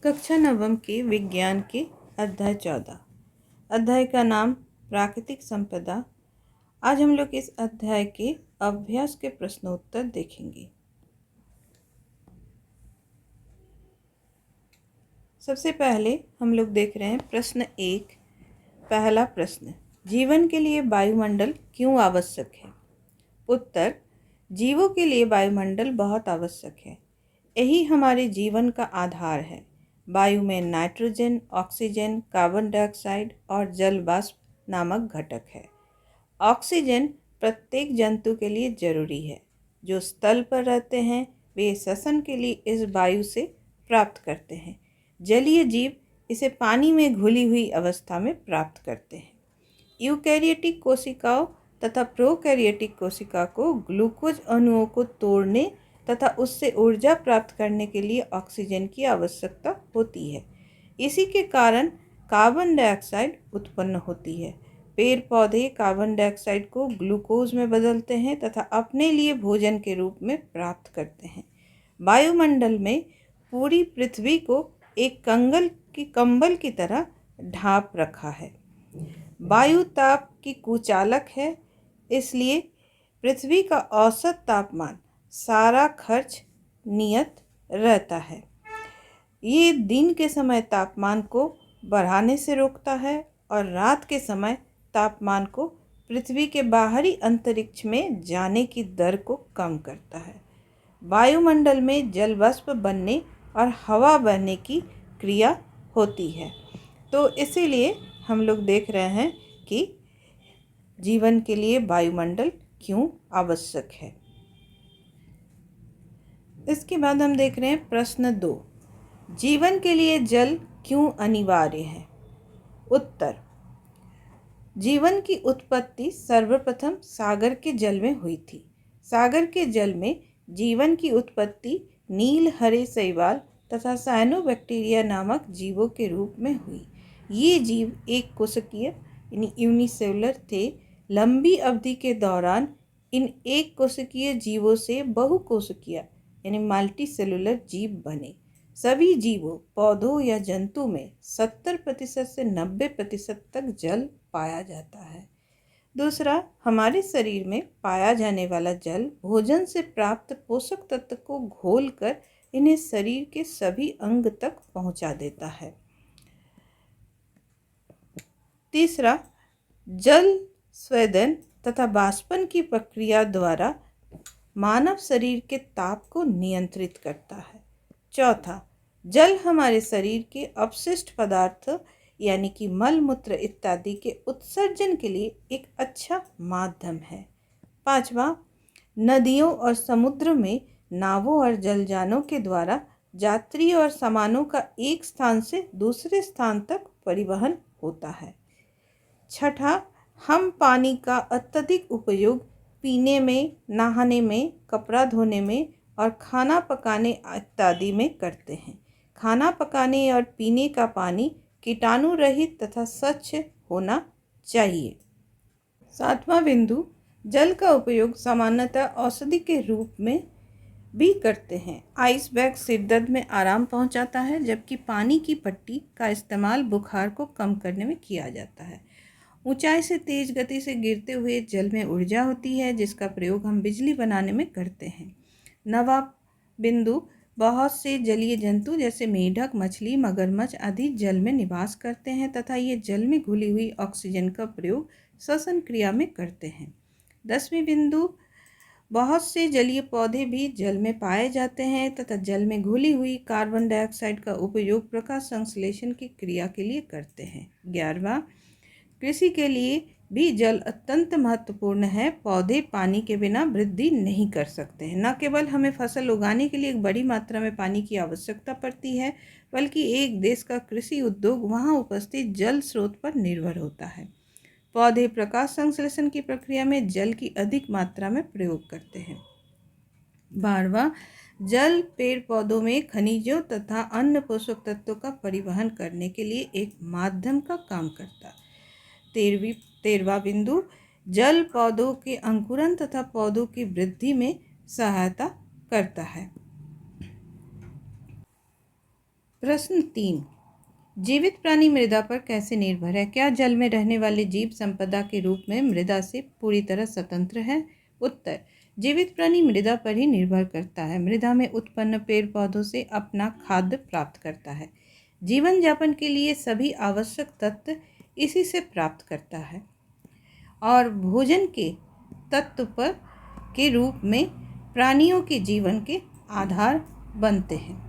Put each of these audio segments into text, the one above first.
कक्षा नवम के विज्ञान के अध्याय 14। अध्याय का नाम प्राकृतिक संपदा। आज हम लोग इस अध्याय के अभ्यास के प्रश्नोत्तर देखेंगे। सबसे पहले हम लोग देख रहे हैं प्रश्न 1। पहला प्रश्न, जीवन के लिए वायुमंडल क्यों आवश्यक है? उत्तर, जीवों के लिए वायुमंडल बहुत आवश्यक है। यही हमारे जीवन का आधार है। वायु में नाइट्रोजन, ऑक्सीजन, कार्बन डाइऑक्साइड और जल वाष्प नामक घटक है। ऑक्सीजन प्रत्येक जंतु के लिए जरूरी है। जो स्थल पर रहते हैं वे श्वसन के लिए इस वायु से प्राप्त करते हैं। जलीय जीव इसे पानी में घुली हुई अवस्था में प्राप्त करते हैं। यूकैरियोटिक कोशिकाओं तथा प्रोकैरियोटिक कोशिका को ग्लूकोज अणुओं को तोड़ने तथा उससे ऊर्जा प्राप्त करने के लिए ऑक्सीजन की आवश्यकता होती है। इसी के कारण कार्बन डाइऑक्साइड उत्पन्न होती है। पेड़ पौधे कार्बन डाइऑक्साइड को ग्लूकोज में बदलते हैं तथा अपने लिए भोजन के रूप में प्राप्त करते हैं। वायुमंडल में पूरी पृथ्वी को एक कंबल की तरह ढांप रखा है। वायु ताप की कुचालक है, इसलिए पृथ्वी का औसत तापमान सारा खर्च नियत रहता है। ये दिन के समय तापमान को बढ़ाने से रोकता है और रात के समय तापमान को पृथ्वी के बाहरी अंतरिक्ष में जाने की दर को कम करता है। वायुमंडल में जल वाष्प बनने और हवा बहने की क्रिया होती है। तो इसीलिए हम लोग देख रहे हैं कि जीवन के लिए वायुमंडल क्यों आवश्यक है। इसके बाद हम देख रहे हैं प्रश्न 2। जीवन के लिए जल क्यों अनिवार्य है? उत्तर, जीवन की उत्पत्ति सर्वप्रथम सागर के जल में हुई थी। सागर के जल में जीवन की उत्पत्ति नील हरे शैवाल तथा साइनोबैक्टीरिया नामक जीवों के रूप में हुई। ये जीव एक कोशिकीय यानी यूनिसेलुलर थे। लंबी अवधि के दौरान इन एक कोशिकीय जीवों से बहुकोशिकीय यानी मल्टीसेलुलर जीव बने। सभी जीवों, पौधों या जंतु में 70% से 90% तक जल पाया जाता है। दूसरा, हमारे शरीर में पाया जाने वाला जल भोजन से प्राप्त पोषक तत्व को घोलकर इन्हें शरीर के सभी अंग तक पहुंचा देता है। तीसरा, जल स्वेदन तथा वाष्पन की प्रक्रिया द्वारा मानव शरीर के ताप को नियंत्रित करता है। चौथा, जल हमारे शरीर के अपशिष्ट पदार्थ यानी कि मल मूत्र इत्यादि के उत्सर्जन के लिए एक अच्छा माध्यम है। पांचवा, नदियों और समुद्र में नावों और जलयानों के द्वारा यात्री और सामानों का एक स्थान से दूसरे स्थान तक परिवहन होता है। छठा, हम पानी का अत्यधिक उपयोग पीने में, नहाने में, कपड़ा धोने में और खाना पकाने इत्यादि में करते हैं। खाना पकाने और पीने का पानी कीटाणु रहित तथा स्वच्छ होना चाहिए। सातवां बिंदु, जल का उपयोग सामान्यतः औषधि के रूप में भी करते हैं। आइस बैग सिर दर्द में आराम पहुंचाता है, जबकि पानी की पट्टी का इस्तेमाल बुखार को कम करने में किया जाता है। ऊंचाई से तेज गति से गिरते हुए जल में ऊर्जा होती है, जिसका प्रयोग हम बिजली बनाने में करते हैं। नवा बिंदु, बहुत से जलीय जंतु जैसे मेढक, मछली, मगरमच्छ आदि जल में निवास करते हैं तथा ये जल में घुली हुई ऑक्सीजन का प्रयोग श्वसन क्रिया में करते हैं। 10वीं बिंदु, बहुत से जलीय पौधे भी जल में पाए जाते हैं तथा जल में घुली हुई कार्बन डाइऑक्साइड का उपयोग प्रकाश संश्लेषण की क्रिया के लिए करते हैं। 11वां, कृषि के लिए भी जल अत्यंत महत्वपूर्ण है। पौधे पानी के बिना वृद्धि नहीं कर सकते हैं। न केवल हमें फसल उगाने के लिए एक बड़ी मात्रा में पानी की आवश्यकता पड़ती है, बल्कि एक देश का कृषि उद्योग वहां उपस्थित जल स्रोत पर निर्भर होता है। पौधे प्रकाश संश्लेषण की प्रक्रिया में जल की अधिक मात्रा में प्रयोग करते हैं। 12वां, जल पेड़ पौधों में खनिजों तथा अन्य पोषक तत्वों का परिवहन करने के लिए एक माध्यम का काम करता है। 13वां बिंदु, जल पौधों के अंकुरन तथा पौधों की वृद्धि में सहायता करता है। प्रश्न 3, जीवित प्राणी मृदा पर कैसे निर्भर है? क्या जल में रहने वाले जीव संपदा के रूप में मृदा से पूरी तरह स्वतंत्र है? उत्तर, जीवित प्राणी मृदा पर ही निर्भर करता है। मृदा में उत्पन्न पेड़ पौधों से अपना खाद्य प्राप्त करता है। जीवन यापन के लिए सभी आवश्यक तत्व इसी से प्राप्त करता है और भोजन के तत्व पर के रूप में प्राणियों के जीवन के आधार बनते हैं।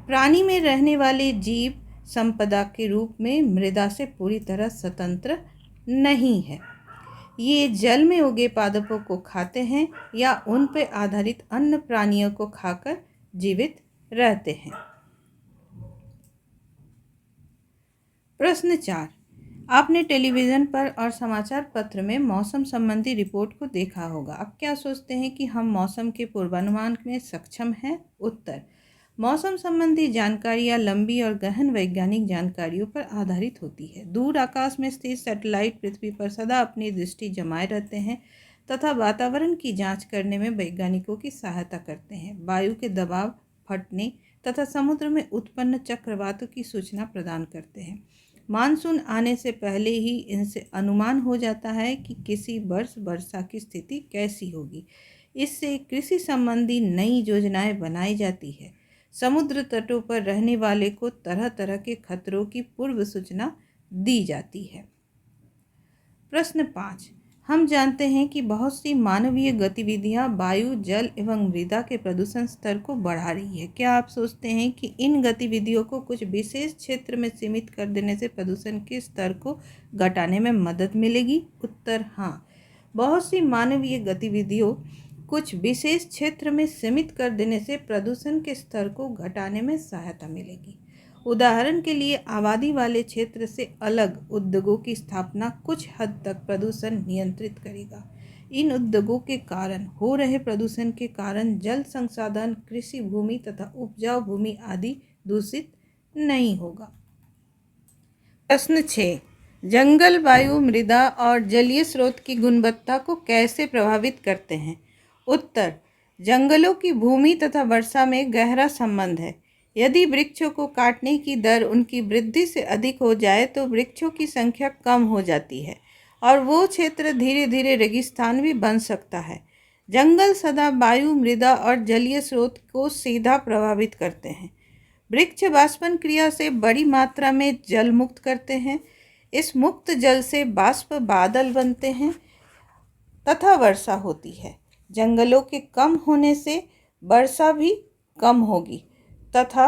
प्राणी में रहने वाले जीव संपदा के रूप में मृदा से पूरी तरह स्वतंत्र नहीं है। ये जल में उगे पादपों को खाते हैं या उन पर आधारित अन्य प्राणियों को खाकर जीवित रहते हैं। प्रश्न 4, आपने टेलीविज़न पर और समाचार पत्र में मौसम संबंधी रिपोर्ट को देखा होगा। आप क्या सोचते हैं कि हम मौसम के पूर्वानुमान में सक्षम हैं? उत्तर, मौसम संबंधी जानकारियाँ लंबी और गहन वैज्ञानिक जानकारियों पर आधारित होती है। दूर आकाश में स्थित सैटेलाइट पृथ्वी पर सदा अपनी दृष्टि जमाए रहते हैं तथा वातावरण की जांच करने में वैज्ञानिकों की सहायता करते हैं। वायु के दबाव, फटने तथा समुद्र में उत्पन्न चक्रवातों की सूचना प्रदान करते हैं। मानसून आने से पहले ही इनसे अनुमान हो जाता है कि किसी वर्ष वर्षा की स्थिति कैसी होगी। इससे कृषि संबंधी नई योजनाएं बनाई जाती है। समुद्र तटों पर रहने वाले को तरह तरह के खतरों की पूर्व सूचना दी जाती है। प्रश्न 5, हम जानते हैं कि बहुत सी मानवीय गतिविधियां वायु, जल एवं मृदा के प्रदूषण स्तर को बढ़ा रही है। क्या आप सोचते हैं कि इन गतिविधियों को कुछ विशेष क्षेत्र में सीमित कर देने से प्रदूषण के स्तर को घटाने में मदद मिलेगी? उत्तर, हाँ। बहुत सी मानवीय गतिविधियों कुछ विशेष क्षेत्र में सीमित कर देने से प्रदूषण के स्तर को घटाने में सहायता मिलेगी। उदाहरण के लिए आबादी वाले क्षेत्र से अलग उद्योगों की स्थापना कुछ हद तक प्रदूषण नियंत्रित करेगा। इन उद्योगों के कारण हो रहे प्रदूषण के कारण जल संसाधन, कृषि भूमि तथा उपजाऊ भूमि आदि दूषित नहीं होगा। प्रश्न 6, जंगल वायु, मृदा और जलीय स्रोत की गुणवत्ता को कैसे प्रभावित करते हैं? उत्तर, जंगलों की भूमि तथा वर्षा में गहरा संबंध है। यदि वृक्षों को काटने की दर उनकी वृद्धि से अधिक हो जाए तो वृक्षों की संख्या कम हो जाती है और वो क्षेत्र धीरे धीरे रेगिस्तान भी बन सकता है। जंगल सदा वायु, मृदा और जलीय स्रोत को सीधा प्रभावित करते हैं। वृक्ष बाष्पन क्रिया से बड़ी मात्रा में जल मुक्त करते हैं। इस मुक्त जल से बाष्प बादल बनते हैं तथा वर्षा होती है। जंगलों के कम होने से वर्षा भी कम होगी तथा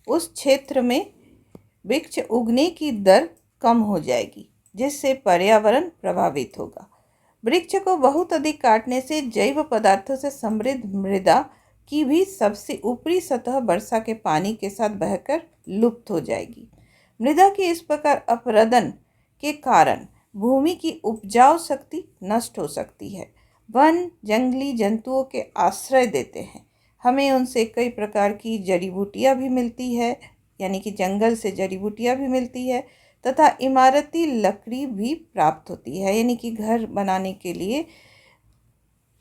उस क्षेत्र में वृक्ष उगने की दर कम हो जाएगी, जिससे पर्यावरण प्रभावित होगा। वृक्ष को बहुत अधिक काटने से जैव पदार्थों से समृद्ध मृदा की भी सबसे ऊपरी सतह वर्षा के पानी के साथ बहकर लुप्त हो जाएगी। मृदा के इस प्रकार अपरदन के कारण भूमि की उपजाऊ शक्ति नष्ट हो सकती है। वन जंगली जंतुओं के आश्रय देते हैं। हमें उनसे कई प्रकार की जड़ी बूटियाँ भी मिलती है, यानी कि जंगल से जड़ी बूटियाँ भी मिलती है तथा इमारती लकड़ी भी प्राप्त होती है, यानी कि घर बनाने के लिए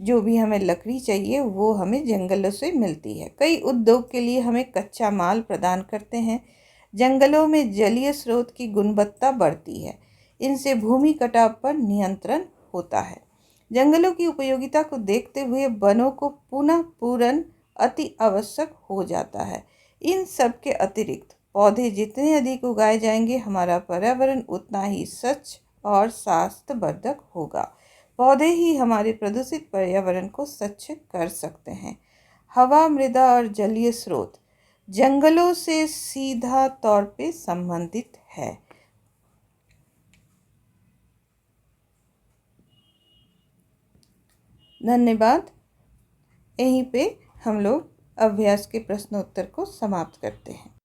जो भी हमें लकड़ी चाहिए वो हमें जंगलों से मिलती है। कई उद्योग के लिए हमें कच्चा माल प्रदान करते हैं। जंगलों में जलीय स्रोत की गुणवत्ता बढ़ती है। इनसे भूमि कटाव पर नियंत्रण होता है। जंगलों की उपयोगिता को देखते हुए वनों को पुनः पूरण अति आवश्यक हो जाता है। इन सब के अतिरिक्त पौधे जितने अधिक उगाए जाएंगे, हमारा पर्यावरण उतना ही स्वच्छ और स्वास्थ्यवर्धक होगा। पौधे ही हमारे प्रदूषित पर्यावरण को स्वच्छ कर सकते हैं। हवा, मृदा और जलीय स्रोत जंगलों से सीधा तौर पे संबंधित है। धन्यवाद। यहीं पे हम लोग अभ्यास के प्रश्नोत्तर को समाप्त करते हैं।